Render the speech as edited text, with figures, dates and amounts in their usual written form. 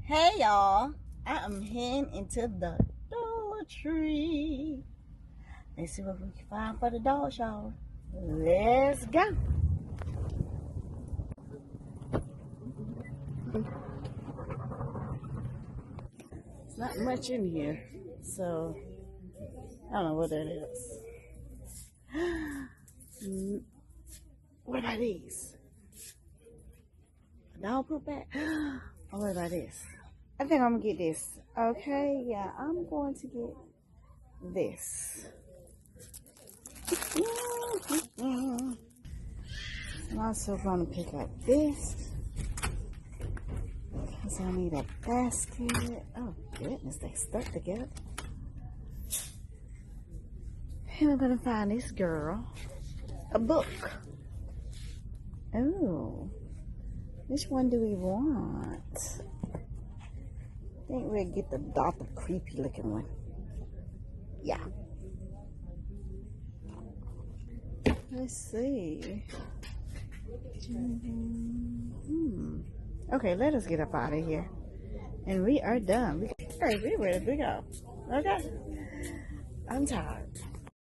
Hey y'all, I am heading into the Dollar Tree. Let's see what we can find for the dog show. Let's go. It's not much in here, so I don't know what that is. What are these? A dog poop bag? Oh, what about this? I think I'm gonna get this. Okay, yeah, I'm going to get this. I'm also gonna pick up this because I need a basket. Oh goodness, they stuck together. And I'm gonna find this girl a book. Oh, which one do we want? I think we'll get the creepy looking one. Yeah. Let's see. Okay, let us get up out of here. And we are done. We're ready to go. Okay. I'm tired.